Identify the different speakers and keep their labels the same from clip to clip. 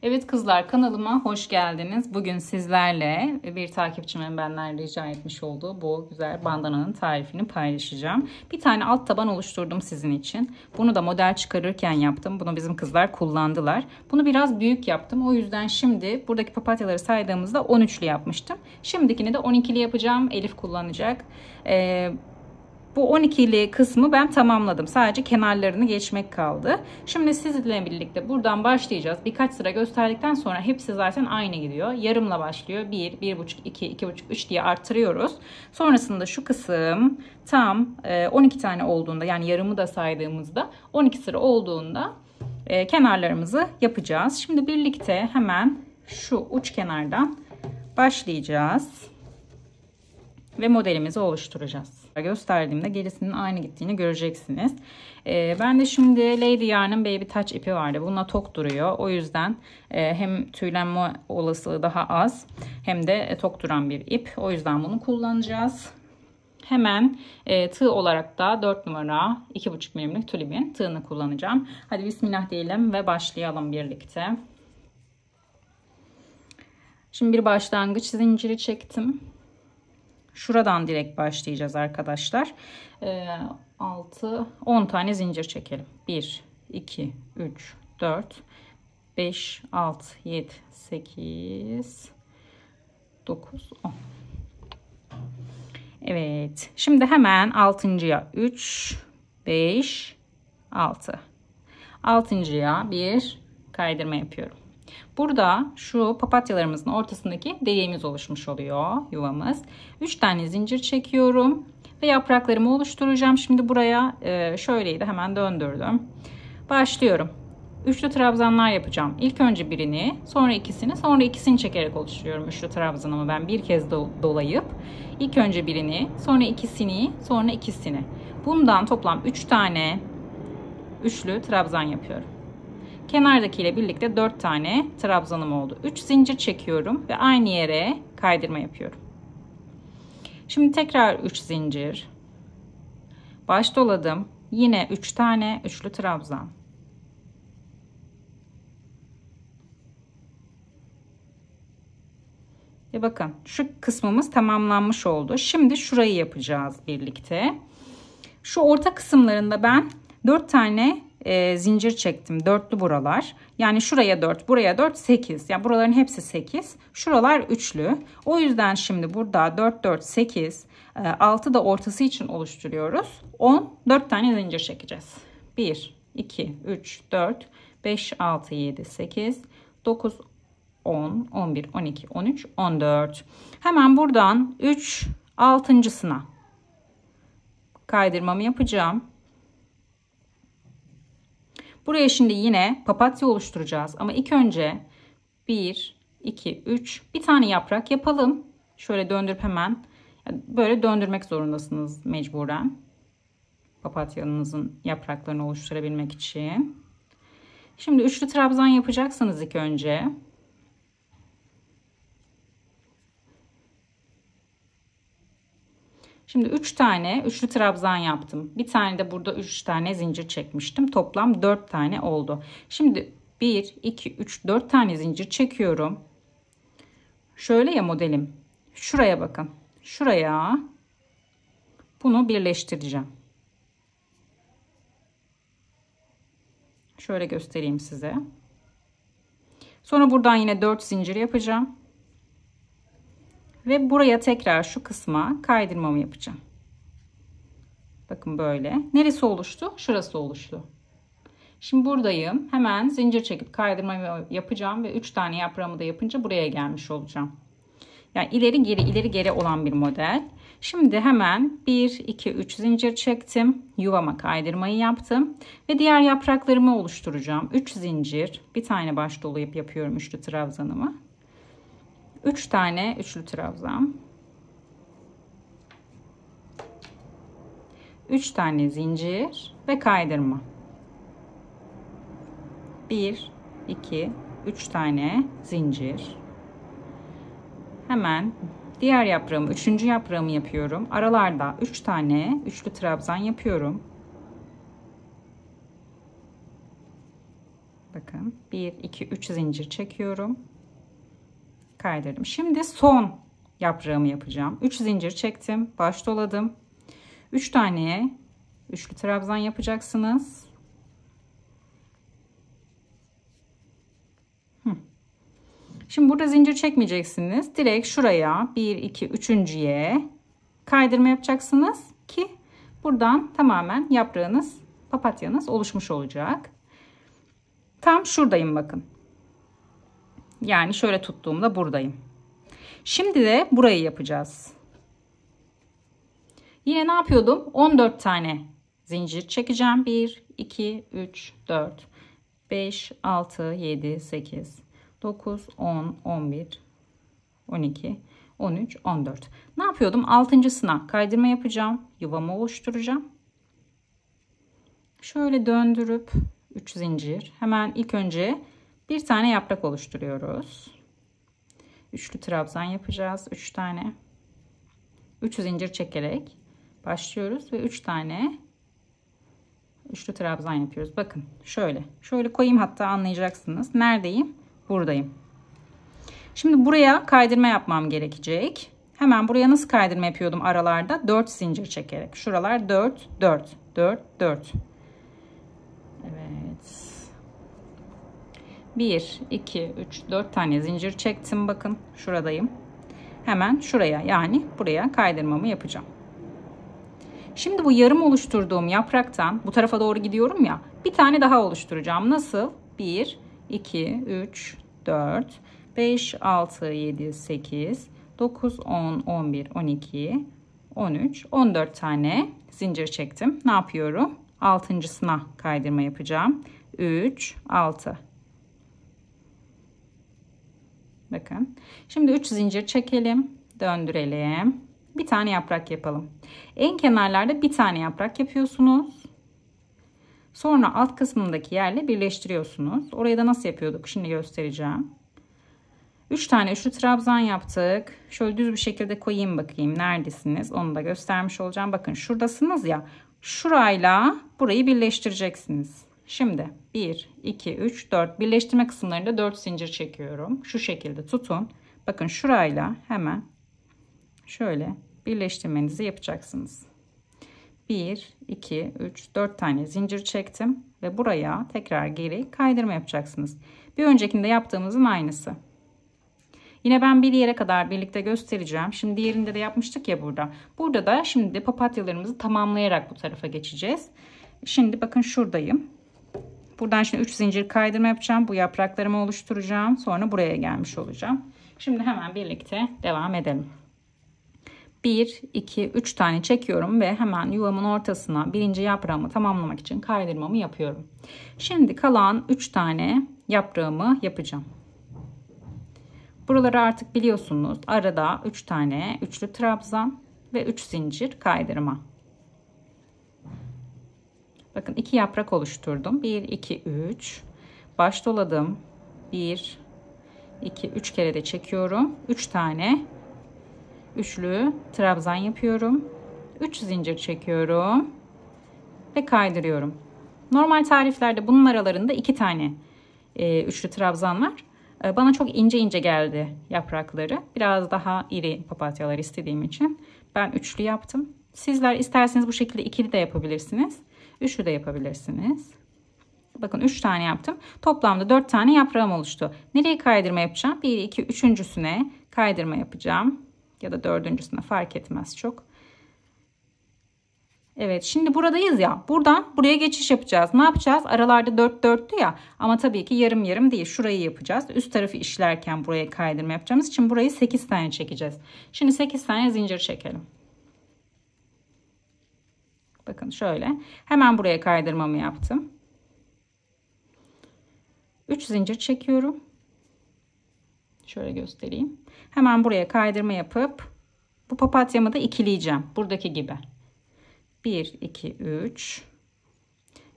Speaker 1: Evet kızlar, kanalıma hoş geldiniz. Bugün sizlerle bir takipçimin benden rica etmiş olduğu bu güzel bandananın tarifini paylaşacağım. Bir tane alt taban oluşturdum sizin için. Bunu da model çıkarırken yaptım. Bunu bizim kızlar kullandılar. Bunu biraz büyük yaptım. O yüzden şimdi buradaki papatyaları saydığımızda 13'lü yapmıştım. Şimdikini de 12'li yapacağım. Elif kullanacak. Bu 12'li kısmı ben tamamladım. Sadece kenarlarını geçmek kaldı. Şimdi sizinle birlikte buradan başlayacağız. Birkaç sıra gösterdikten sonra hepsi zaten aynı gidiyor. Yarımla başlıyor. 1, 1,5, 2, 2,5, 3 diye arttırıyoruz. Sonrasında şu kısım tam 12 tane olduğunda, yani yarımı da saydığımızda 12 sıra olduğunda kenarlarımızı yapacağız. Şimdi birlikte hemen şu uç kenardan başlayacağız. Ve modelimizi oluşturacağız. Gösterdiğimde gerisinin aynı gittiğini göreceksiniz. Ben de şimdi Lady Yarn'ın Baby Touch ipi vardı. Bununla tok duruyor. O yüzden hem tüylenme olasılığı daha az hem de tok duran bir ip. O yüzden bunu kullanacağız. Hemen tığ olarak da 4 numara 2,5 milimlik tülibin tığını kullanacağım. Hadi bismillah diyelim ve başlayalım birlikte. Şimdi bir başlangıç zinciri çektim. Şuradan direkt başlayacağız arkadaşlar. 10 tane zincir çekelim. 1, 2, 3, 4, 5, 6, 7, 8, 9, 10. Evet. Şimdi hemen 6.'ya 3, 5, 6. 6.'ya bir kaydırma yapıyorum. Burada şu papatyalarımızın ortasındaki deliğimiz oluşmuş oluyor, yuvamız. 3 tane zincir çekiyorum ve yapraklarımı oluşturacağım. Şimdi buraya şöyleydi, hemen döndürdüm. Başlıyorum. Üçlü trabzanlar yapacağım. İlk önce birini, sonra ikisini, sonra ikisini çekerek oluşturuyorum üçlü trabzanımı ben bir kez dolayıp. İlk önce birini, sonra ikisini, sonra ikisini. Bundan toplam 3 tane üçlü trabzan yapıyorum. Kenardakiyle birlikte 4 tane trabzanım oldu. 3 zincir çekiyorum ve aynı yere kaydırma yapıyorum. Şimdi tekrar 3 zincir. Baş doladım. Yine 3 tane üçlü trabzan. Ve bakın şu kısmımız tamamlanmış oldu. Şimdi şurayı yapacağız birlikte. Şu orta kısımlarında ben 4 tane zincir çektim. Dörtlü buralar. Yani şuraya 4, buraya 4, 8. Yani buraların hepsi 8. Şuralar üçlü. O yüzden şimdi burada 4, 4, 8, 6 da ortası için oluşturuyoruz. 10, 4 tane zincir çekeceğiz. 1, 2, 3, 4, 5, 6, 7, 8, 9, 10, 11, 12, 13, 14. Hemen buradan 3, 6.'sına kaydırmamı yapacağım. Buraya şimdi yine papatya oluşturacağız. Ama ilk önce 1, 2, 3 bir tane yaprak yapalım. Şöyle döndürüp hemen böyle döndürmek zorundasınız mecburen. Papatyanızın yapraklarını oluşturabilmek için. Şimdi üçlü trabzan yapacaksınız ilk önce. Şimdi 3 tane üçlü trabzan yaptım. Bir tane de burada 3 tane zincir çekmiştim. Toplam 4 tane oldu. Şimdi 1, 2, 3, 4 tane zincir çekiyorum. Şöyle ya modelim. Şuraya bakın. Şuraya bunu birleştireceğim. Şöyle göstereyim size. Sonra buradan yine 4 zincir yapacağım. Ve buraya tekrar şu kısma kaydırmamı yapacağım. Bakın böyle. Neresi oluştu? Şurası oluştu. Şimdi buradayım. Hemen zincir çekip kaydırmamı yapacağım. Ve 3 tane yaprağımı da yapınca buraya gelmiş olacağım. Yani ileri geri ileri geri olan bir model. Şimdi hemen 1, 2, 3 zincir çektim. Yuvama kaydırmayı yaptım. Ve diğer yapraklarımı oluşturacağım. 3 zincir. Bir tane baş dolayıp yapıyorum üçlü trabzanımı. 3 tane üçlü trabzan. 3 tane zincir ve kaydırma. 1, 2, 3 tane zincir. Hemen diğer yaprağımı, 3. yaprağımı yapıyorum. Aralarda 3 tane üçlü trabzan yapıyorum. Bakın. Bakın 1, 2, 3 zincir çekiyorum. Kaydırdım. Şimdi son yaprağımı yapacağım. 3 zincir çektim. Baş doladım. 3 tane üçlü trabzan yapacaksınız. Şimdi burada zincir çekmeyeceksiniz. Direkt şuraya 1, 2, 3.'ye kaydırma yapacaksınız ki buradan tamamen yaprağınız, papatyanız oluşmuş olacak. Tam şuradayım bakın. Yani şöyle tuttuğumda buradayım. Şimdi de burayı yapacağız. Yine ne yapıyordum? 14 tane zincir çekeceğim. 1, 2, 3, 4, 5, 6, 7, 8, 9, 10, 11, 12, 13, 14. Ne yapıyordum? 6.'sına kaydırma yapacağım. Yuvamı oluşturacağım. Şöyle döndürüp 3 zincir. Hemen ilk önce bir tane yaprak oluşturuyoruz. Üçlü trabzan yapacağız. 3 tane. 3 zincir çekerek başlıyoruz ve 3 tane üçlü trabzan yapıyoruz. Bakın şöyle. Şöyle koyayım, hatta anlayacaksınız. Neredeyim? Buradayım. Şimdi buraya kaydırma yapmam gerekecek. Hemen buraya nasıl kaydırma yapıyordum aralarda? 4 zincir çekerek. Şuralar 4, 4, 4, 4. Evet. 1, 2, 3, 4 tane zincir çektim. Bakın şuradayım. Hemen şuraya, yani buraya kaydırmamı yapacağım. Şimdi bu yarım oluşturduğum yapraktan bu tarafa doğru gidiyorum ya. Bir tane daha oluşturacağım. Nasıl? 1, 2, 3, 4, 5, 6, 7, 8, 9, 10, 11, 12, 13, 14 tane zincir çektim. Ne yapıyorum? 6.'sına kaydırma yapacağım. 3, 6. Bakın. Şimdi 3 zincir çekelim. Döndürelim. Bir tane yaprak yapalım. En kenarlarda bir tane yaprak yapıyorsunuz. Sonra alt kısmındaki yerle birleştiriyorsunuz. Orayı da nasıl yapıyorduk? Şimdi göstereceğim. 3 tane üçlü trabzan yaptık. Şöyle düz bir şekilde koyayım bakayım. Neredesiniz? Onu da göstermiş olacağım. Bakın şuradasınız ya. Şurayla burayı birleştireceksiniz. Şimdi 1, 2, 3, 4. Birleştirme kısımlarında 4 zincir çekiyorum. Şu şekilde tutun. Bakın şurayla hemen şöyle birleştirmenizi yapacaksınız. 1, 2, 3, 4 tane zincir çektim. Ve buraya tekrar geri kaydırma yapacaksınız. Bir öncekinde yaptığımızın aynısı. Yine ben bir yere kadar birlikte göstereceğim. Şimdi diğerinde de yapmıştık ya burada. Burada da şimdi papatyalarımızı tamamlayarak bu tarafa geçeceğiz. Şimdi bakın şuradayım. Buradan şimdi 3 zincir kaydırma yapacağım. Bu yapraklarımı oluşturacağım. Sonra buraya gelmiş olacağım. Şimdi hemen birlikte devam edelim. 1, 2, 3 tane çekiyorum ve hemen yuvamın ortasına birinci yaprağımı tamamlamak için kaydırmamı yapıyorum. Şimdi kalan 3 tane yaprağımı yapacağım. Buraları artık biliyorsunuz. Arada 3 tane üçlü trabzan ve 3 zincir kaydırma. Bakın 2 yaprak oluşturdum. 1, 2, 3. Baş doladım. 1, 2, 3 kere de çekiyorum. 3 tane üçlü trabzan yapıyorum. 3 zincir çekiyorum. Ve kaydırıyorum. Normal tariflerde bunun aralarında 2 tane üçlü trabzan var. Bana çok ince ince geldi yaprakları. Biraz daha iri papatyalar istediğim için ben üçlü yaptım. Sizler isterseniz bu şekilde ikili de yapabilirsiniz. Üçlü de yapabilirsiniz. Bakın 3 tane yaptım. Toplamda 4 tane yaprağım oluştu. Nereye kaydırma yapacağım? 1, 2, 3.'süne kaydırma yapacağım. Ya da 4.'süne, fark etmez çok. Evet, şimdi buradayız ya. Buradan buraya geçiş yapacağız. Ne yapacağız? Aralarda 4 4'tü ya. Ama tabii ki yarım yarım değil. Şurayı yapacağız. Üst tarafı işlerken buraya kaydırma yapacağımız için burayı 8 tane çekeceğiz. Şimdi 8 tane zincir çekelim. Bakın şöyle. Hemen buraya kaydırmamı yaptım. 3 zincir çekiyorum. Şöyle göstereyim. Hemen buraya kaydırma yapıp bu papatyamı da ikileyeceğim. Buradaki gibi. 1, 2, 3.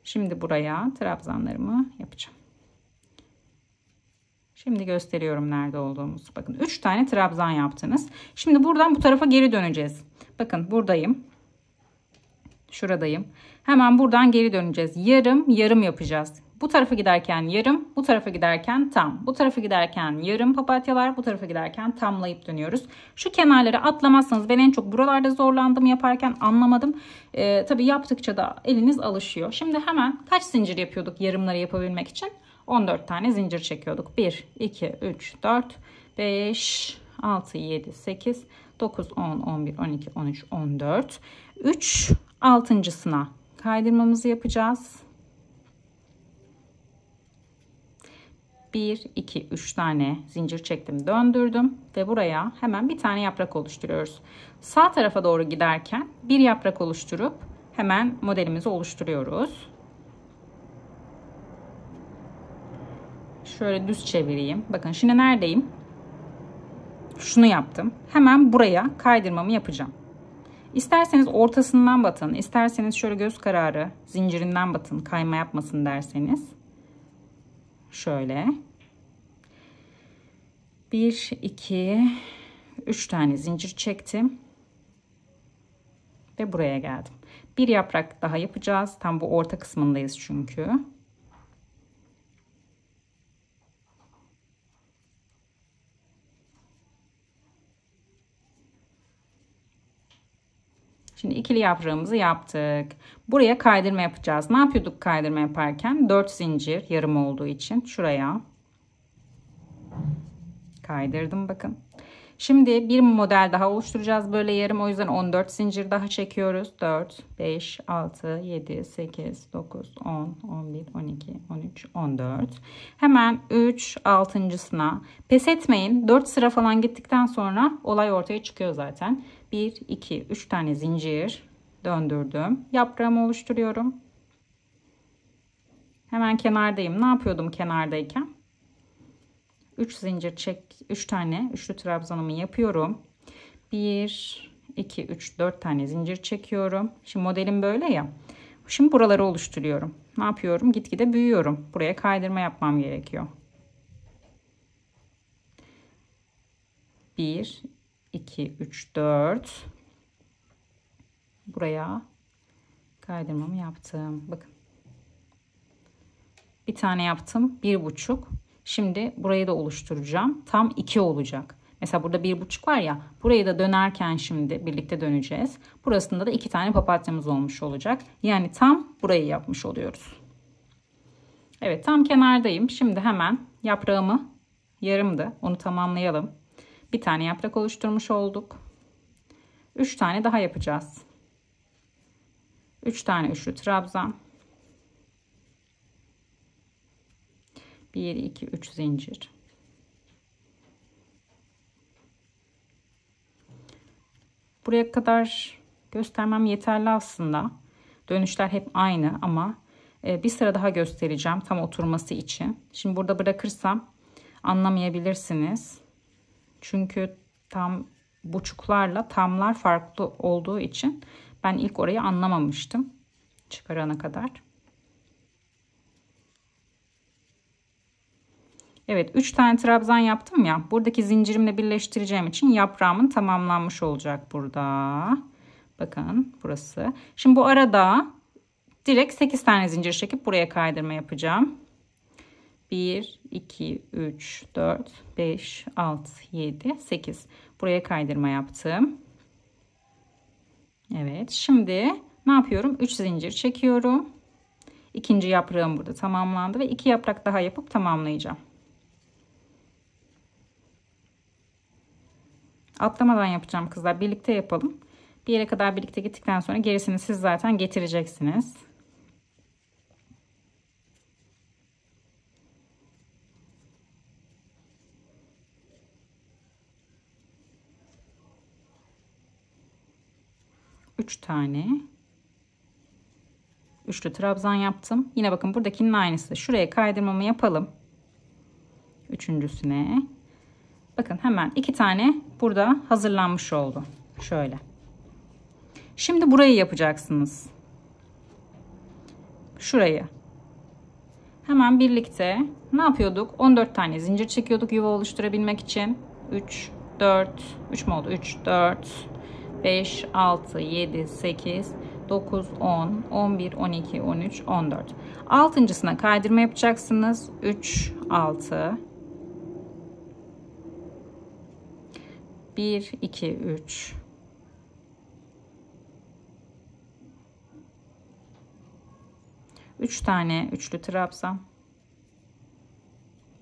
Speaker 1: Şimdi buraya trabzanlarımı yapacağım. Şimdi gösteriyorum nerede olduğumuzu. Bakın 3 tane trabzan yaptınız. Şimdi buradan bu tarafa geri döneceğiz. Bakın buradayım. Şuradayım. Hemen buradan geri döneceğiz. Yarım yarım yapacağız. Bu tarafa giderken yarım, bu tarafa giderken tam. Bu tarafa giderken yarım papatyalar, bu tarafa giderken tamlayıp dönüyoruz. Şu kenarları atlamazsanız, ben en çok buralarda zorlandım yaparken, anlamadım. Tabii yaptıkça da eliniz alışıyor. Şimdi hemen kaç zincir yapıyorduk yarımları yapabilmek için? 14 tane zincir çekiyorduk. 1, 2, 3, 4, 5, 6, 7, 8, 9, 10, 11, 12, 13, 14. 3, 6.sına kaydırmamızı yapacağız. 1, 2, 3 tane zincir çektim, döndürdüm ve buraya hemen bir tane yaprak oluşturuyoruz. Sağ tarafa doğru giderken bir yaprak oluşturup hemen modelimizi oluşturuyoruz. Şöyle düz çevireyim. Bakın şimdi neredeyim? Şunu yaptım. Hemen buraya kaydırmamı yapacağım. İsterseniz ortasından batın, isterseniz şöyle göz kararı zincirinden batın, kayma yapmasın derseniz. Şöyle. 1, 2, 3 tane zincir çektim. Ve buraya geldim. Bir yaprak daha yapacağız. Tam bu orta kısmındayız çünkü. Şimdi ikili yaprağımızı yaptık. Buraya kaydırma yapacağız. Ne yapıyorduk kaydırma yaparken? 4 zincir yarım olduğu için şuraya kaydırdım bakın. Şimdi bir model daha oluşturacağız böyle yarım. O yüzden 14 zincir daha çekiyoruz. 4, 5, 6, 7, 8, 9, 10, 11, 12, 13, 14. Hemen 3, 6.sına pes etmeyin. 4 sıra falan gittikten sonra olay ortaya çıkıyor zaten. 1, 2, 3 tane zincir döndürdüm. Yaprağımı oluşturuyorum. Hemen kenardayım. Ne yapıyordum kenardayken? 3 zincir çek, 3 tane üçlü trabzanımı yapıyorum. 1, 2, 3, 4 tane zincir çekiyorum. Şimdi modelim böyle ya. Şimdi buraları oluşturuyorum. Ne yapıyorum? Gitgide büyüyorum. Buraya kaydırma yapmam gerekiyor. 1, 2, 3, 4. Buraya kaydırmamı yaptım. Bakın. Bir tane yaptım. 1,5. Şimdi burayı da oluşturacağım. Tam 2 olacak. Mesela burada 1,5 var ya. Burayı da dönerken şimdi birlikte döneceğiz. Burasında da 2 tane papatyamız olmuş olacak. Yani tam burayı yapmış oluyoruz. Evet, tam kenardayım. Şimdi hemen yaprağımı, yarımdı, onu tamamlayalım. Bir tane yaprak oluşturmuş olduk. 3 tane daha yapacağız. 3 tane üçlü trabzan. 1, 2, 3 zincir. Buraya kadar göstermem yeterli aslında. Dönüşler hep aynı ama bir sıra daha göstereceğim tam oturması için. Şimdi burada bırakırsam anlamayabilirsiniz. Çünkü tam buçuklarla tamlar farklı olduğu için ben ilk orayı anlamamıştım çıkarana kadar. Evet, 3 tane trabzan yaptım ya. Buradaki zincirimle birleştireceğim için yaprağımın tamamlanmış olacak burada. Bakın burası. Şimdi bu arada direkt 8 tane zincir çekip buraya kaydırma yapacağım. 1, 2, 3, 4, 5, 6, 7, 8. Buraya kaydırma yaptım. Evet, şimdi ne yapıyorum? 3 zincir çekiyorum. İkinci yaprağım burada tamamlandı ve 2 yaprak daha yapıp tamamlayacağım. Atlamadan yapacağım kızlar. Birlikte yapalım. Bir yere kadar birlikte gittikten sonra gerisini siz zaten getireceksiniz. Üç tane üçlü trabzan yaptım. Yine bakın buradakinin aynısı. Şuraya kaydırmamı yapalım. Üçüncüsüne. Bakın hemen 2 tane burada hazırlanmış oldu. Şöyle. Şimdi burayı yapacaksınız. Şurayı. Hemen birlikte ne yapıyorduk? 14 tane zincir çekiyorduk yuva oluşturabilmek için. 3, 4, 3 mü oldu? 3, 4, 5, 6, 7, 8, 9, 10, 11, 12, 13, 14. Altıncısına kaydırma yapacaksınız. 3, 6, 1, 2, 3, 3 tane üçlü trabzan.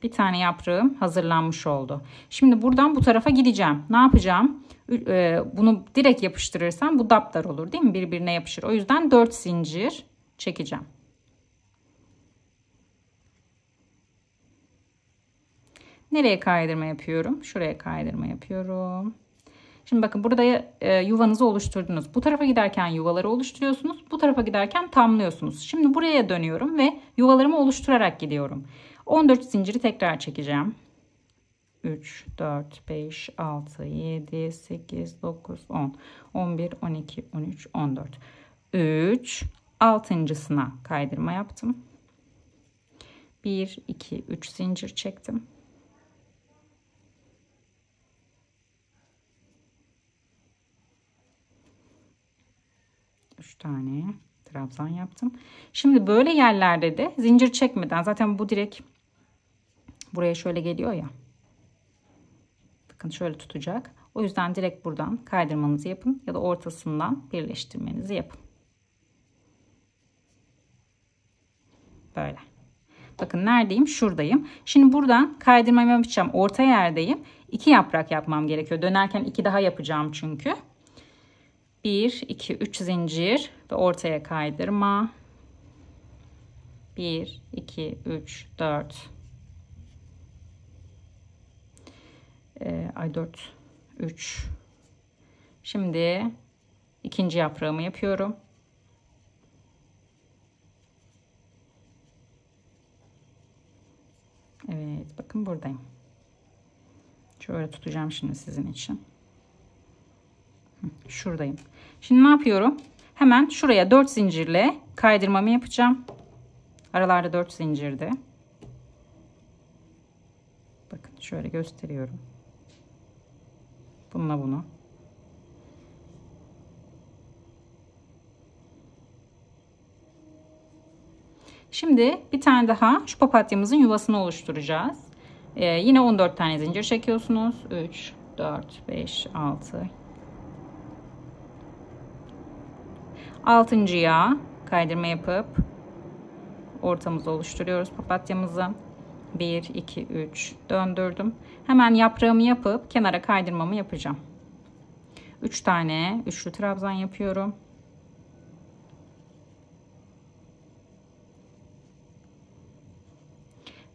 Speaker 1: Bir tane yaprağım hazırlanmış oldu. Şimdi buradan bu tarafa gideceğim. Ne yapacağım? Bunu direkt yapıştırırsam bu daptar olur değil mi? Birbirine yapışır. O yüzden 4 zincir çekeceğim. Nereye kaydırma yapıyorum? Şuraya kaydırma yapıyorum. Şimdi bakın burada yuvanızı oluşturdunuz. Bu tarafa giderken yuvaları oluşturuyorsunuz. Bu tarafa giderken tamlıyorsunuz. Şimdi buraya dönüyorum ve yuvalarımı oluşturarak gidiyorum. 14 zinciri tekrar çekeceğim. 3, 4, 5, 6, 7, 8, 9, 10, 11, 12, 13, 14. 3, altıncısına kaydırma yaptım. 1, 2, 3 zincir çektim. Üç tane trabzan yaptım. Şimdi böyle yerlerde de zincir çekmeden, zaten bu direkt buraya şöyle geliyor ya. Bakın şöyle tutacak. O yüzden direkt buradan kaydırmanızı yapın ya da ortasından birleştirmenizi yapın. Böyle. Bakın neredeyim? Şuradayım. Şimdi buradan kaydırmamı yapacağım. Orta yerdeyim. 2 yaprak yapmam gerekiyor. Dönerken 2 daha yapacağım çünkü. 1, 2, 3 zincir ve ortaya kaydırma. 1, 2, 3, 4. 4, 3. Şimdi ikinci yaprağımı yapıyorum. Evet, bakın buradayım. Şöyle tutacağım şimdi sizin için. Şuradayım. Şimdi ne yapıyorum? Hemen şuraya 4 zincirle kaydırmamı yapacağım. Aralarda 4 zincirde. Bakın şöyle gösteriyorum. Bununla bunu. Şimdi bir tane daha şu papatyamızın yuvasını oluşturacağız. Yine 14 tane zincir çekiyorsunuz. 3, 4, 5, 6. Altıncıya kaydırma yapıp ortamızı oluşturuyoruz papatyamızı. 1, 2, 3 döndürdüm. Hemen yaprağımı yapıp kenara kaydırmamı yapacağım. 3 tane üçlü trabzan yapıyorum.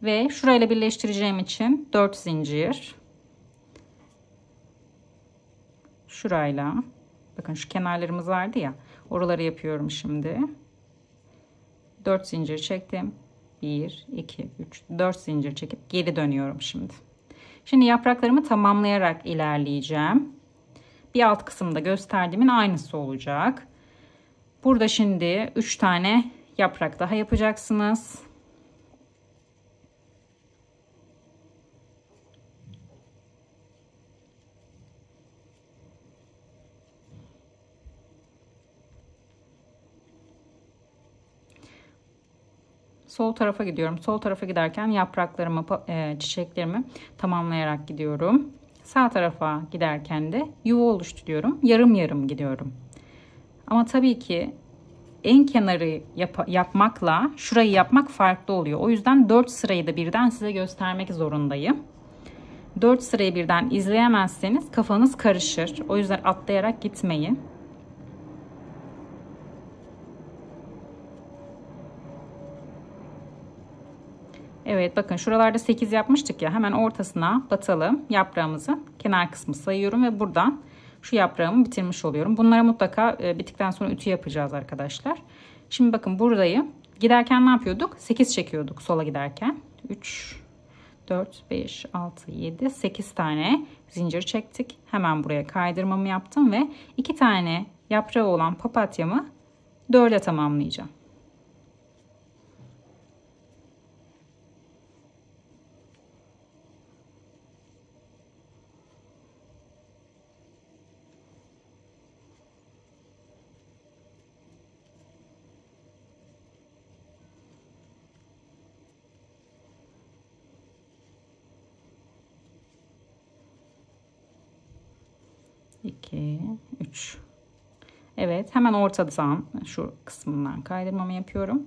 Speaker 1: Ve şurayla birleştireceğim için 4 zincir. Şurayla. Bakın şu kenarlarımız vardı ya. Oraları yapıyorum şimdi. 4 zincir çektim. 1, 2, 3, 4 zincir çekip geri dönüyorum şimdi. Şimdi yapraklarımı tamamlayarak ilerleyeceğim. Bir alt kısımda gösterdiğimin aynısı olacak. Burada şimdi 3 tane yaprak daha yapacaksınız. Sol tarafa gidiyorum. Sol tarafa giderken yapraklarımı, çiçeklerimi tamamlayarak gidiyorum. Sağ tarafa giderken de yuva oluşturuyorum. Yarım yarım gidiyorum. Ama tabii ki en kenarı yapmakla şurayı yapmak farklı oluyor. O yüzden 4 sırayı da birden size göstermek zorundayım. 4 sırayı birden izleyemezseniz kafanız karışır. O yüzden atlayarak gitmeyin. Evet, bakın şuralarda 8 yapmıştık ya, hemen ortasına batalım yaprağımızı, kenar kısmı sayıyorum ve buradan şu yaprağımı bitirmiş oluyorum. Bunlara mutlaka bittikten sonra ütü yapacağız arkadaşlar. Şimdi bakın buradayım. Giderken ne yapıyorduk? 8 çekiyorduk sola giderken. 3, 4, 5, 6, 7, 8 tane zincir çektik. Hemen buraya kaydırmamı yaptım ve 2 tane yaprağı olan papatyamı 4'e tamamlayacağım. 2, 3. Evet, hemen ortadan şu kısmından kaydırmamı yapıyorum.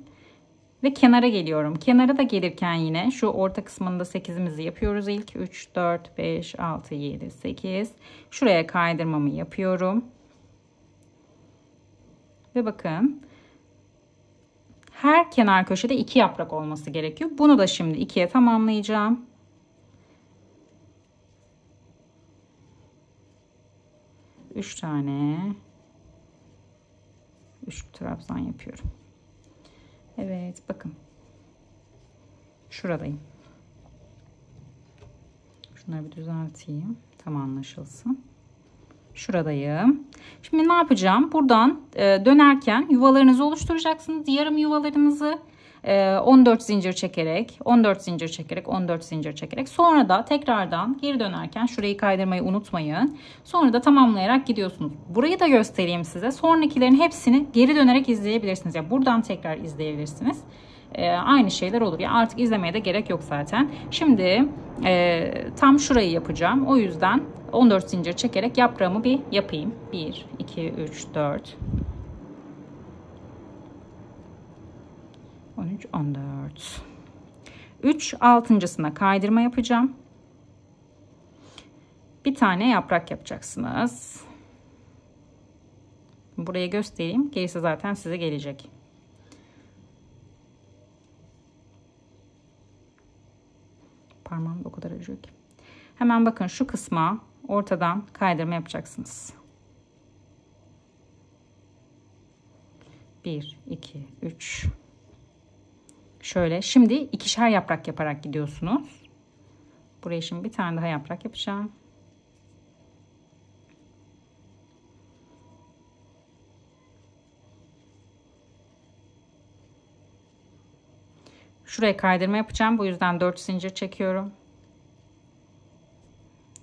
Speaker 1: Ve kenara geliyorum. Kenara da gelirken yine şu orta kısmında 8'imizi yapıyoruz ilk. 3, 4, 5, 6, 7, 8. Şuraya kaydırmamı yapıyorum. Ve bakın. Her kenar köşede 2 yaprak olması gerekiyor. Bunu da şimdi 2'ye tamamlayacağım. Üç tane. 3 trabzan yapıyorum. Evet, bakın. Şuradayım. Şunları bir düzelteyim. Tam anlaşılsın. Şuradayım. Şimdi ne yapacağım? Buradan dönerken yuvalarınızı oluşturacaksınız. Yarım yuvalarınızı 14 zincir çekerek, 14 zincir çekerek, 14 zincir çekerek. Sonra da tekrardan geri dönerken şurayı kaydırmayı unutmayın. Sonra da tamamlayarak gidiyorsunuz. Burayı da göstereyim size. Sonrakilerin hepsini geri dönerek izleyebilirsiniz. Yani buradan tekrar izleyebilirsiniz. Aynı şeyler olur. Yani artık izlemeye de gerek yok zaten. Şimdi tam şurayı yapacağım. O yüzden 14 zincir çekerek yaprağımı bir yapayım. 1, 2, 3, 4, 13, 14. 3 altıncısına kaydırma yapacağım. Bir tane yaprak yapacaksınız. Buraya göstereyim. Gerisi zaten size gelecek. Parmağım da o kadar acıyor ki. Hemen bakın şu kısma ortadan kaydırma yapacaksınız. 1, 2, 3. Şöyle. Şimdi ikişer yaprak yaparak gidiyorsunuz. Buraya şimdi bir tane daha yaprak yapacağım. Şuraya kaydırma yapacağım. Bu yüzden 4 zincir çekiyorum.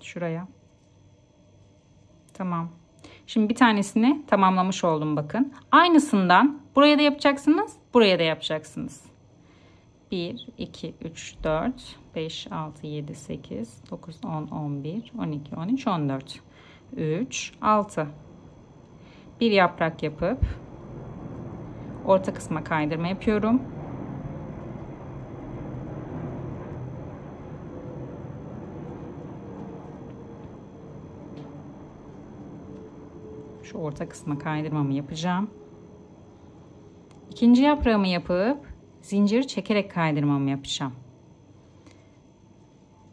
Speaker 1: Şuraya. Tamam. Şimdi bir tanesini tamamlamış oldum bakın. Aynısından buraya da yapacaksınız. Buraya da yapacaksınız. 1, 2, 3, 4, 5, 6, 7, 8, 9, 10, 11, 12, 13, 14. 3, 6. Bir yaprak yapıp orta kısma kaydırma yapıyorum. Şu orta kısma kaydırmamı yapacağım. İkinci yaprağımı yapıp zincir çekerek kaydırmamı yapacağım.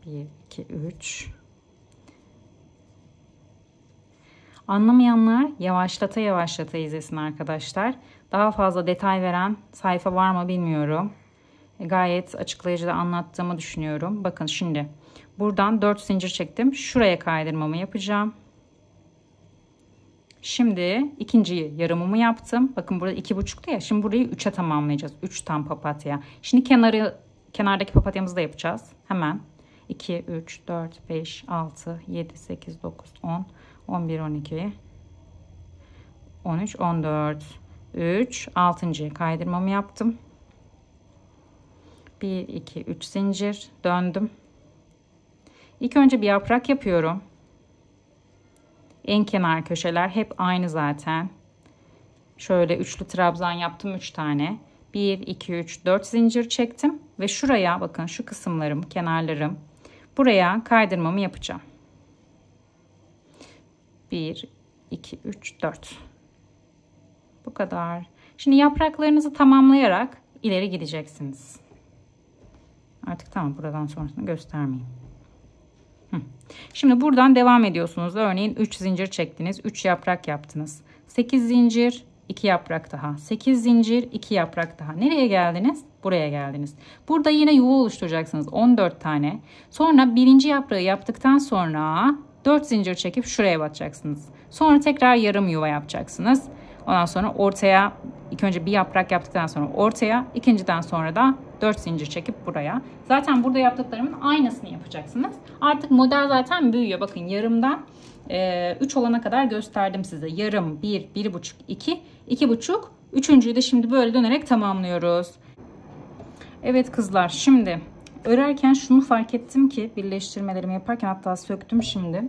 Speaker 1: 1, 2, 3. Anlamayanlar yavaşlata yavaşlata izlesin arkadaşlar. Daha fazla detay veren sayfa var mı bilmiyorum. Gayet açıklayıcı da anlattığımı düşünüyorum. Bakın şimdi buradan 4 zincir çektim. Şuraya kaydırmamı yapacağım. Şimdi ikinci yarımımı yaptım. Bakın burada 2,5'tu ya. Şimdi burayı 3'e tamamlayacağız. 3 tam papatya. Şimdi kenardaki papatyamızı da yapacağız. Hemen 2, 3, 4, 5, 6, 7, 8, 9, 10, 11, 12, 13, 14. 3, 6. kaydırmamı yaptım. 1, 2, 3 zincir döndüm. İlk önce bir yaprak yapıyorum. En kenar köşeler hep aynı zaten. Şöyle üçlü trabzan yaptım 3 tane. 1, 2, 3, 4 zincir çektim. Ve şuraya bakın şu kısımlarım, kenarlarım. Buraya kaydırmamı yapacağım. 1, 2, 3, 4. Bu kadar. Şimdi yapraklarınızı tamamlayarak ileri gideceksiniz. Artık tamam, buradan sonrasını göstermeyeyim. Şimdi buradan devam ediyorsunuz. Örneğin 3 zincir çektiniz. 3 yaprak yaptınız. 8 zincir, 2 yaprak daha. 8 zincir, 2 yaprak daha. Nereye geldiniz? Buraya geldiniz. Burada yine yuva oluşturacaksınız. 14 tane. Sonra birinci yaprağı yaptıktan sonra 4 zincir çekip şuraya batacaksınız. Sonra tekrar yarım yuva yapacaksınız. Ondan sonra ortaya, ilk önce bir yaprak yaptıktan sonra ortaya, ikinciden sonra da 4 zincir çekip buraya. Zaten burada yaptıklarımın aynısını yapacaksınız. Artık model zaten büyüyor. Bakın yarımdan 3 olana kadar gösterdim size. Yarım, 1, 1,5, 2, 2,5. Üçüncüyü de şimdi böyle dönerek tamamlıyoruz. Evet kızlar, şimdi Örerken şunu fark ettim ki birleştirmelerimi yaparken, hatta söktüm şimdi.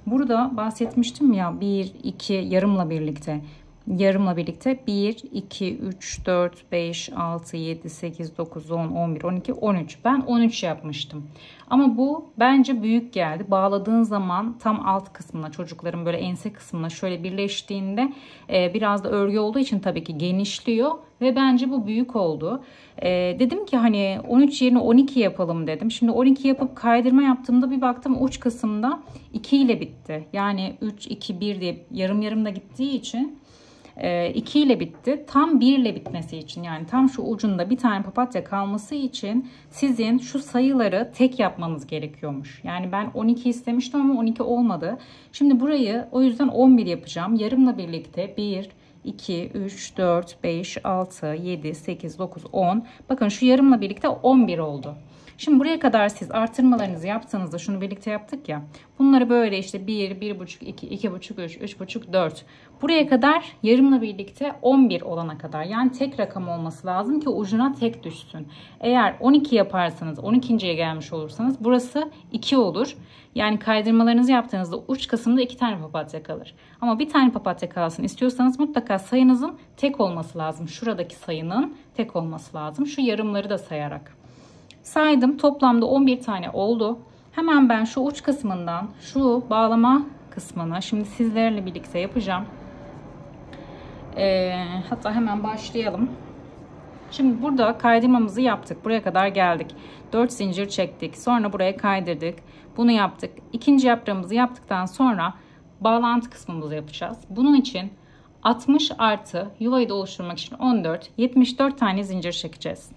Speaker 1: Burada bahsetmiştim ya, 1 2 yarımla birlikte 1 2 3 4 5 6 7 8 9 10 11 12 13. Ben 13 yapmıştım. Ama bu bence büyük geldi. Bağladığın zaman tam alt kısmına, çocukların böyle ense kısmına şöyle birleştiğinde biraz da örgü olduğu için tabii ki genişliyor ve bence bu büyük oldu. Dedim ki hani 13 yerine 12 yapalım dedim. Şimdi 12 yapıp kaydırma yaptığımda bir baktım uç kısımda 2 ile bitti. Yani 3 2 1 diye yarım yarım da gittiği için 2 ile bitti. Tam 1 ile bitmesi için, yani tam şu ucunda bir tane papatya kalması için sizin şu sayıları tek yapmanız gerekiyormuş. Yani ben 12 istemiştim ama 12 olmadı. Şimdi burayı o yüzden 11 yapacağım. Yarımla birlikte 1 2 3 4 5 6 7 8 9 10. Bakın şu yarımla birlikte 11 oldu. Şimdi buraya kadar siz artırmalarınızı yaptığınızda, şunu birlikte yaptık ya. Bunları böyle işte 1, 1,5, 2, 2,5, 3, 3,5, 4. Buraya kadar yarımla birlikte 11 olana kadar. Yani tek rakam olması lazım ki ucuna tek düşsün. Eğer 12 yaparsanız, 12.'ye gelmiş olursanız burası 2 olur. Yani kaydırmalarınızı yaptığınızda uç kısımda 2 tane papatya kalır. Ama bir tane papatya kalsın istiyorsanız mutlaka sayınızın tek olması lazım. Şuradaki sayının tek olması lazım. Şu yarımları da sayarak. Saydım, toplamda 11 tane oldu. Hemen ben şu uç kısmından şu bağlama kısmını şimdi sizlerle birlikte yapacağım. Hatta hemen başlayalım. Şimdi burada kaydırmamızı yaptık. Buraya kadar geldik. 4 zincir çektik. Sonra buraya kaydırdık. Bunu yaptık. İkinci yaprağımızı yaptıktan sonra bağlantı kısmımızı yapacağız. Bunun için 60 artı yuvayı da oluşturmak için 14, 74 tane zincir çekeceğiz.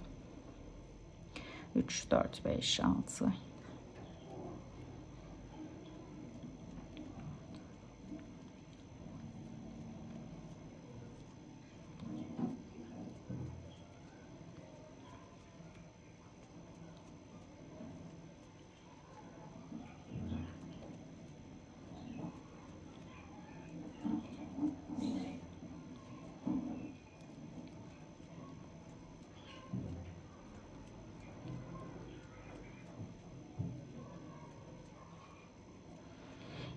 Speaker 1: 3, 4, 5, 6.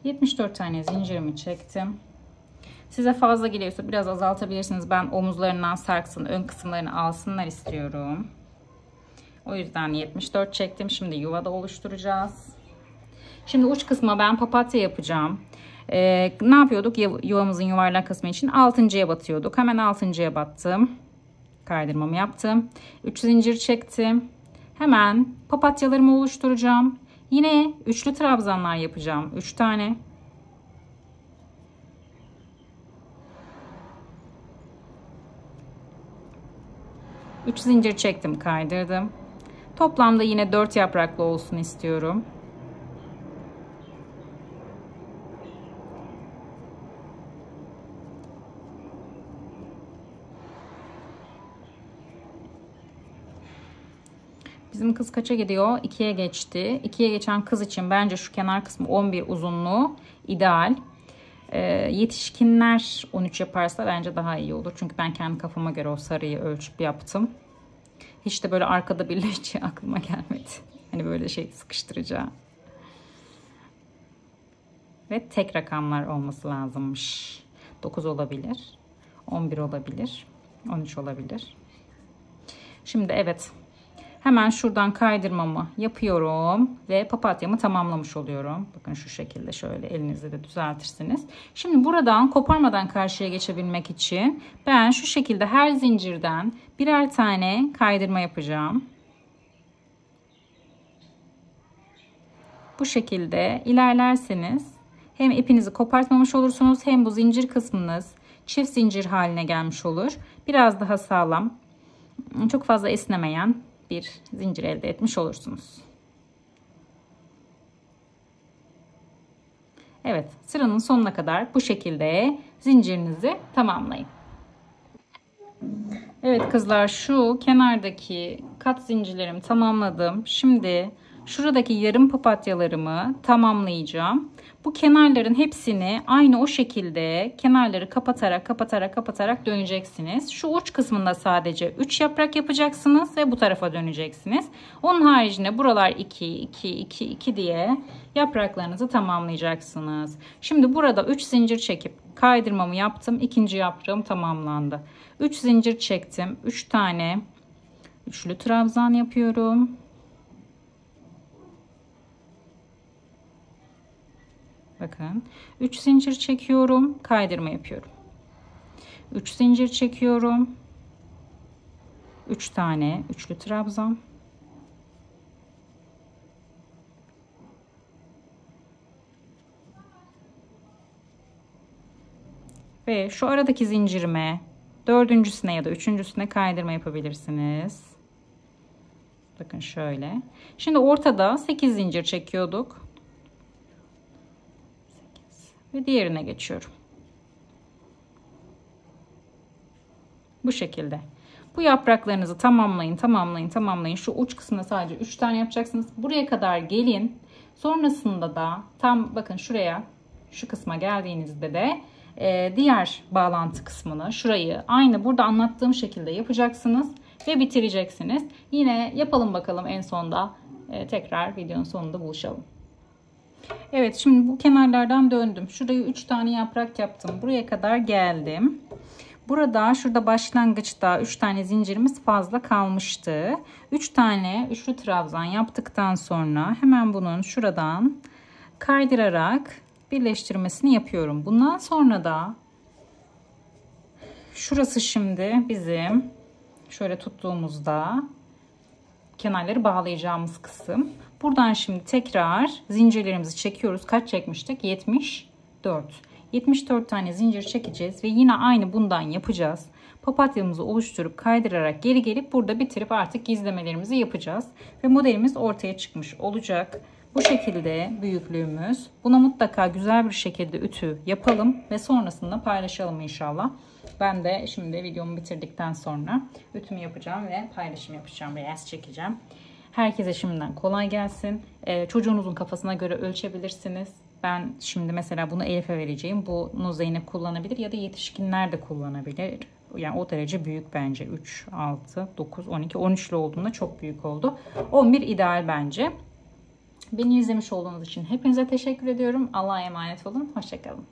Speaker 1: ...74 tane zincirimi çektim. Size fazla geliyorsa biraz azaltabilirsiniz. Ben omuzlarından sarksın, ön kısımlarını alsınlar istiyorum. O yüzden 74 çektim. Şimdi yuvada oluşturacağız. Şimdi uç kısma ben papatya yapacağım. Ne yapıyorduk? Yuvamızın yuvarlak kısmı için 6.'ya batıyorduk. Hemen 6.'ya battım. Kaydırmamı yaptım. 3 zincir çektim. Hemen papatyalarımı oluşturacağım. Yine üçlü trabzanlar yapacağım. 3 tane. Üç zincir çektim, kaydırdım. Toplamda yine 4 yapraklı olsun istiyorum. Bizim kız kaça gidiyor? 2'ye geçti. 2'ye geçen kız için bence şu kenar kısmı 11 uzunluğu ideal. Yetişkinler 13 yaparsa bence daha iyi olur. Çünkü ben kendi kafama göre o sarıyı ölçüp yaptım. Hiç de böyle arkada birleşeceği aklıma gelmedi. Hani böyle şey sıkıştıracağı. Ve tek rakamlar olması lazımmış. 9 olabilir. 11 olabilir. 13 olabilir. Şimdi evet. Hemen şuradan kaydırmamı yapıyorum ve papatyamı tamamlamış oluyorum. Bakın şu şekilde şöyle elinizle de düzeltirsiniz. Şimdi buradan koparmadan karşıya geçebilmek için ben şu şekilde her zincirden birer tane kaydırma yapacağım. Bu şekilde ilerlerseniz hem ipinizi kopartmamış olursunuz hem bu zincir kısmınız çift zincir haline gelmiş olur. Biraz daha sağlam, çok fazla esnemeyen bir zincir elde etmiş olursunuz. Evet, sıranın sonuna kadar bu şekilde zincirinizi tamamlayın. Evet kızlar, şu kenardaki kat zincirlerimi tamamladım. Şimdi şuradaki yarım papatyalarımı tamamlayacağım. Bu kenarların hepsini aynı o şekilde kenarları kapatarak döneceksiniz. Şu uç kısmında sadece 3 yaprak yapacaksınız ve bu tarafa döneceksiniz. Onun haricinde buralar 2 diye yapraklarınızı tamamlayacaksınız. Şimdi burada 3 zincir çekip kaydırmamı yaptım. İkinci yaprağım tamamlandı. 3 zincir çektim. 3 tane üçlü trabzan yapıyorum. Bakın 3 zincir çekiyorum, kaydırma yapıyorum. 3 zincir çekiyorum. 3 tane üçlü trabzan. Ve şu aradaki zincirime dördüncüsüne ya da üçüncüsüne kaydırma yapabilirsiniz. Bakın şöyle. Şimdi ortada 8 zincir çekiyorduk. Ve diğerine geçiyorum. Bu şekilde. Bu yapraklarınızı tamamlayın. Şu uç kısmına sadece 3 tane yapacaksınız. Buraya kadar gelin. Sonrasında da tam bakın şuraya, şu kısma geldiğinizde de diğer bağlantı kısmını, şurayı aynı burada anlattığım şekilde yapacaksınız ve bitireceksiniz. Yine yapalım bakalım en sonda. Tekrar videonun sonunda buluşalım. Evet, şimdi bu kenarlardan döndüm. Şurayı 3 tane yaprak yaptım. Buraya kadar geldim. Burada şurada başlangıçta 3 tane zincirimiz fazla kalmıştı. 3 tane üçlü trabzan yaptıktan sonra hemen bunun şuradan kaydırarak birleştirmesini yapıyorum. Bundan sonra da şurası şimdi bizim şöyle tuttuğumuzda kenarları bağlayacağımız kısım. Buradan şimdi tekrar zincirlerimizi çekiyoruz. Kaç çekmiştik? 74. 74 tane zincir çekeceğiz ve yine aynı bundan yapacağız. Papatyamızı oluşturup kaydırarak geri gelip burada bitirip artık gizlemelerimizi yapacağız. Ve modelimiz ortaya çıkmış olacak. Bu şekilde büyüklüğümüz. Buna mutlaka güzel bir şekilde ütü yapalım ve sonrasında paylaşalım inşallah. Ben de şimdi videomu bitirdikten sonra ütümü yapacağım ve paylaşım yapacağım. Reels çekeceğim. Herkese şimdiden kolay gelsin. Çocuğunuzun kafasına göre ölçebilirsiniz. Ben şimdi mesela bunu Elif'e vereceğim. Bunu Zeynep kullanabilir ya da yetişkinler de kullanabilir. Yani o derece büyük bence. 3, 6, 9, 12, 13'lü olduğunda çok büyük oldu. 11 ideal bence. Beni izlemiş olduğunuz için hepinize teşekkür ediyorum. Allah'a emanet olun. Hoşça kalın.